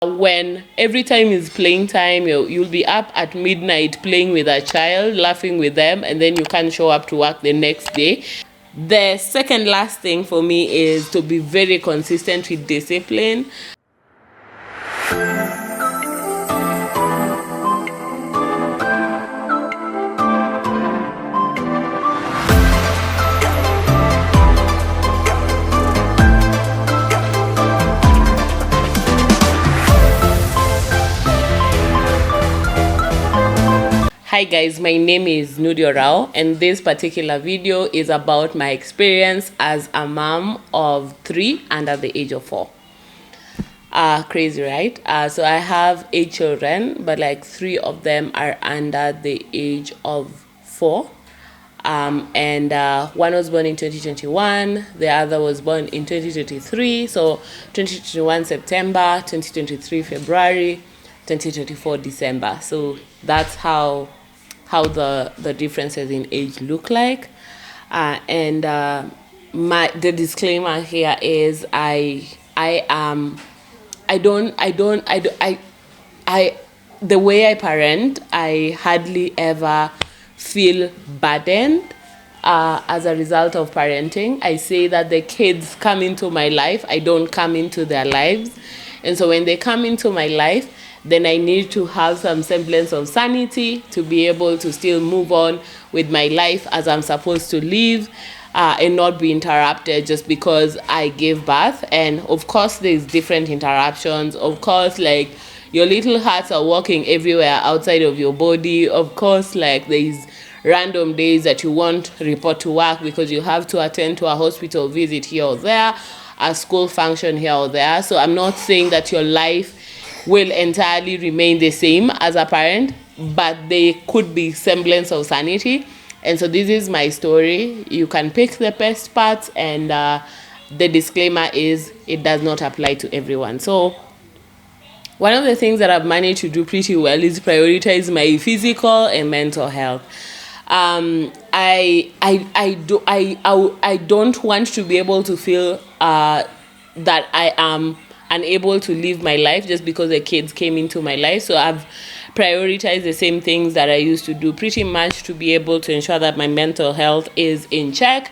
When every time is playing time, you'll be up at midnight playing with a child, laughing with them, and then you can't show up to work the next day. The second last thing for me is to be very consistent with discipline. Hi guys, my name is Nudio Rao, and this particular video is about my experience as a mom of 3 under the age of 4. Crazy, right? So I have 8 children, but like 3 of them are under the age of 4. And one was born in 2021, the other was born in 2023. So 2021 September, 2023 February, 2024 December. So that's how the differences in age look like. And the disclaimer here is the way I parent, I hardly ever feel burdened as a result of parenting. I say that the kids come into my life, I don't come into their lives. And so when they come into my life, then I need to have some semblance of sanity to be able to still move on with my life as I'm supposed to live, and not be interrupted just because I gave birth. And of course, there's different interruptions. Of course, like your little hearts are walking everywhere outside of your body. Of course, like there's random days that you won't report to work because you have to attend to a hospital visit here or there, a school function here or there. So I'm not saying that your life will entirely remain the same as a parent, but there could be semblance of sanity. And so this is my story. You can pick the best parts, and the disclaimer is it does not apply to everyone. So one of the things that I've managed to do pretty well is prioritize my physical and mental health. I don't want to be able to feel that I am unable to live my life just because the kids came into my life. So I've prioritized the same things that I used to do pretty much to be able to ensure that my mental health is in check.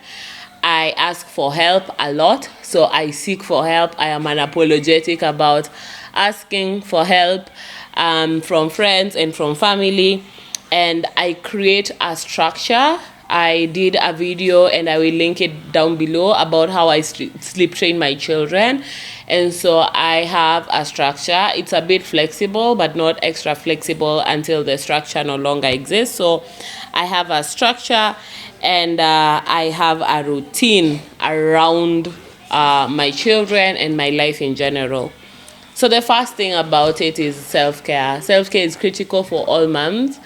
I ask for help a lot, so I seek for help. I am unapologetic about asking for help from friends and from family, and I create a structure. I did a video and I will link it down below about how I sleep train my children. And so I have a structure. It's a bit flexible, but not extra flexible until the structure no longer exists. So I have a structure, and I have a routine around my children and my life in general. So the first thing about it is self-care. Self-care is critical for all moms.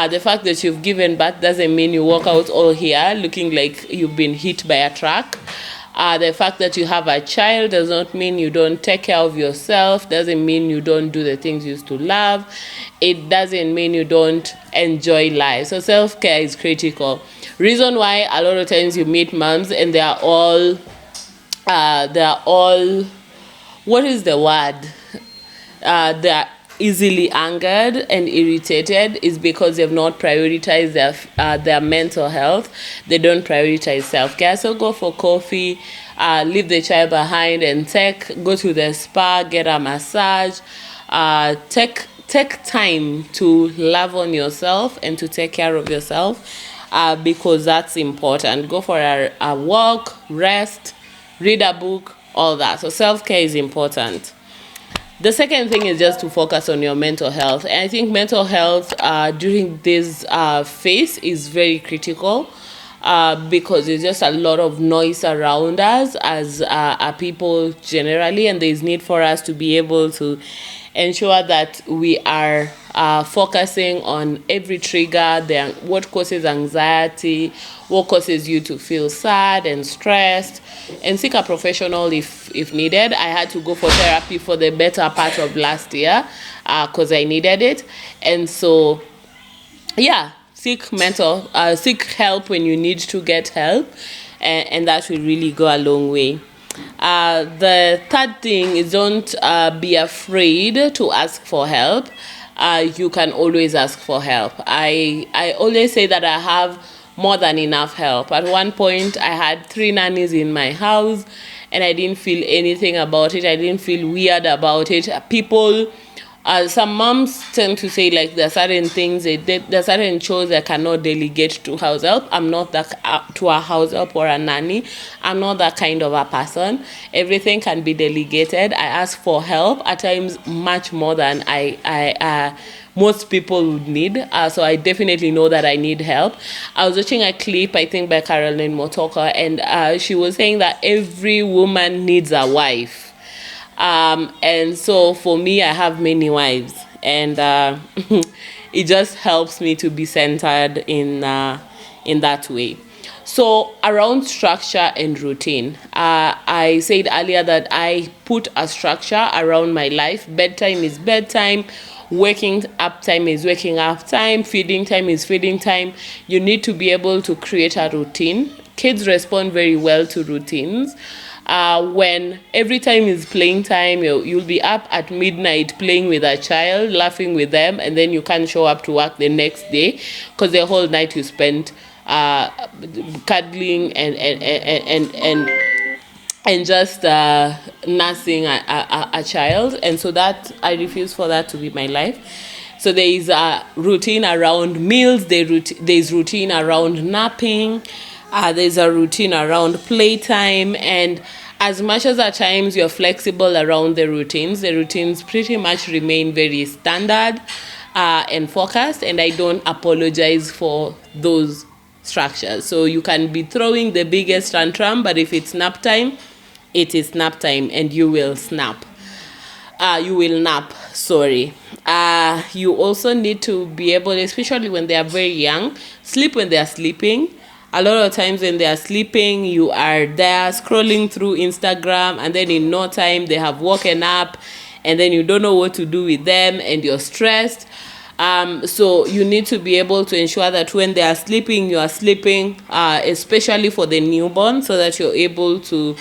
The fact that you've given birth doesn't mean you walk out all here looking like you've been hit by a truck. The fact that you have a child does not mean you don't take care of yourself, doesn't mean you don't do the things you used to love. It doesn't mean you don't enjoy life. So self-care is critical. Reason why a lot of times you meet moms and they are all what is the word? They're easily angered and irritated is because they've not prioritized their mental health. They don't prioritize self-care. So go for coffee, leave the child behind and go to the spa, get a massage, take time to love on yourself and to take care of yourself, because that's important. Go for a walk, rest, read a book, all that. So self-care is important. The second thing is just to focus on your mental health. And I think mental health during this phase is very critical, because there's just a lot of noise around us as people generally, and there's need for us to be able to ensure that we are focusing on every trigger, what causes anxiety, what causes you to feel sad and stressed, and seek a professional if needed. I had to go for therapy for the better part of last year because I needed it. And so, yeah, seek help when you need to get help, and that will really go a long way. The third thing is don't be afraid to ask for help. You can always ask for help. I always say that I have more than enough help. At one point, I had 3 nannies in my house, and I didn't feel anything about it. I didn't feel weird about it. People, some moms tend to say like there are certain things, there are certain chores I cannot delegate to house help. I'm not that to a house help or a nanny. I'm not that kind of a person. Everything can be delegated. I ask for help at times much more than most people would need. So I definitely know that I need help. I was watching a clip, I think by Caroline Motoka, and she was saying that every woman needs a wife. And so for me, I have many wives, and it just helps me to be centered in that way. So around structure and routine, I said earlier that I put a structure around my life. Bedtime is bedtime. Waking up time is waking up time. Feeding time is feeding time. You need to be able to create a routine. Kids respond very well to routines. When every time is playing time, you'll be up at midnight playing with a child, laughing with them, and then you can't show up to work the next day because the whole night you spent cuddling and just nursing a child. And so that I refuse for that to be my life. So there is a routine around meals, there's routine around napping, there's a routine around playtime, and as much as at times you're flexible around the routines pretty much remain very standard and focused, and I don't apologize for those structures. So you can be throwing the biggest tantrum, but if it's nap time, it is nap time, and you will snap. You will nap, sorry. You also need to be able, especially when they are very young, sleep when they are sleeping. A lot of times when they are sleeping, you are there scrolling through Instagram, and then in no time they have woken up, and then you don't know what to do with them, and you're stressed. So you need to be able to ensure that when they are sleeping, you are sleeping, especially for the newborn, so that you're able to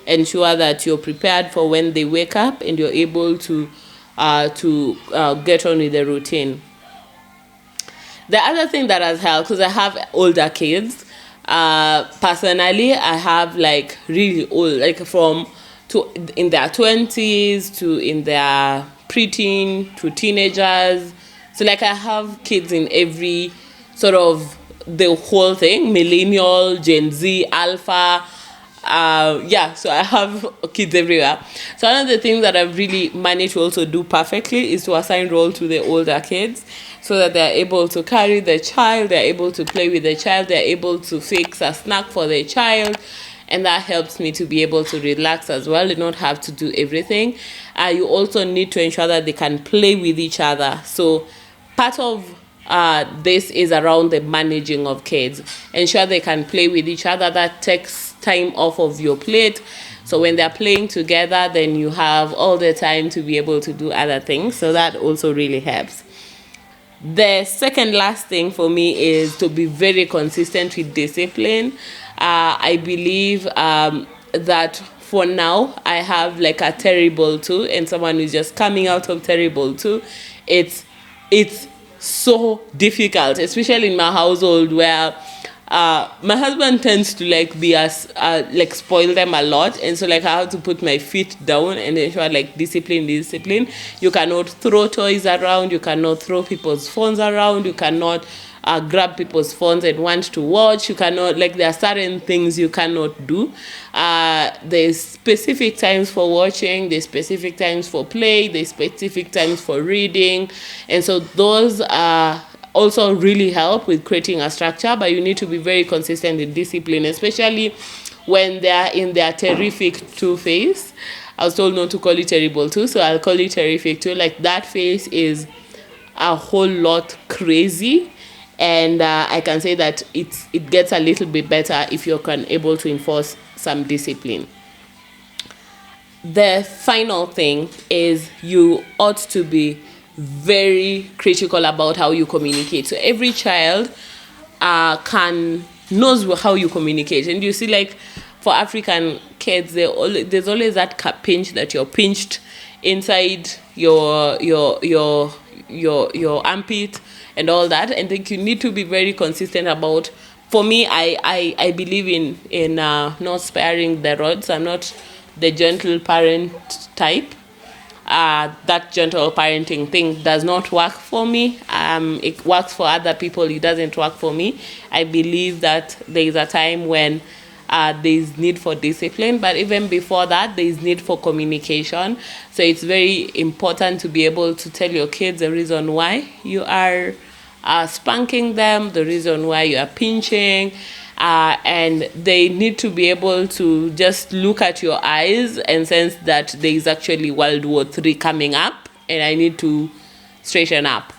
ensure that you're prepared for when they wake up, and you're able to get on with the routine. The other thing that has helped, because I have older kids, personally, I have like really old, like from to in their 20s to in their preteen to teenagers. So like I have kids in every sort of the whole thing, millennial, Gen Z, alpha. So I have kids everywhere. So one of the things that I've really managed to also do perfectly is to assign role to the older kids, so that they're able to carry the child, they're able to play with the child, they're able to fix a snack for the child, and that helps me to be able to relax as well and not have to do everything. You also need to ensure that they can play with each other. So part of this is around the managing of kids. Ensure they can play with each other. That takes time off of your plate. So when they're playing together, then you have all the time to be able to do other things. So that also really helps. The second last thing for me is to be very consistent with discipline. I believe that for now I have like a terrible two, and someone who's just coming out of terrible two. It's so difficult, especially in my household where my husband tends to like be as like spoil them a lot, and so like I have to put my feet down and ensure like discipline. You cannot throw toys around, you cannot throw people's phones around, you cannot grab people's phones and want to watch. You cannot, like, there are certain things you cannot do. There's specific times for watching, there's specific times for play, there's specific times for reading, and so those also really help with creating a structure. But you need to be very consistent in discipline, especially when they're in their terrific two phase. I was told not to call it terrible two, so I'll call it terrific two. Like, that phase is a whole lot crazy, and I can say that it gets a little bit better if you're able to enforce some discipline. The final thing is you ought to be very critical about how you communicate. So every child knows how you communicate, and you see, like, for African kids, there's always that pinch that you're pinched inside your armpit and all that. And think you need to be very consistent about. For me, I believe in not sparing the rods. I'm not the gentle parent type. That gentle parenting thing does not work for me. It works for other people. It doesn't work for me. I believe that there is a time when there is need for discipline, but even before that, there is need for communication. So it's very important to be able to tell your kids the reason why you are spanking them, the reason why you are pinching, and they need to be able to just look at your eyes and sense that there is actually World War III coming up and I need to straighten up.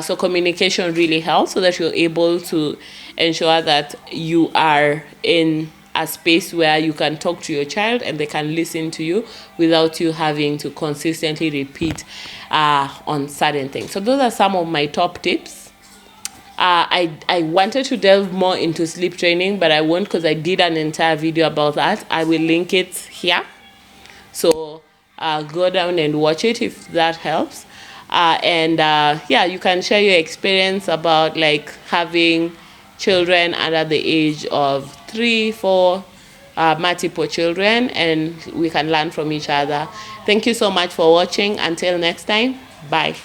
So communication really helps so that you're able to ensure that you are in a space where you can talk to your child and they can listen to you without you having to consistently repeat on certain things. So those are some of my top tips. I wanted to delve more into sleep training, but I won't because I did an entire video about that. I will link it here. So go down and watch it if that helps. Yeah, you can share your experience about like having children under the age of 3, 4, multiple children, and we can learn from each other. Thank you so much for watching. Until next time, bye.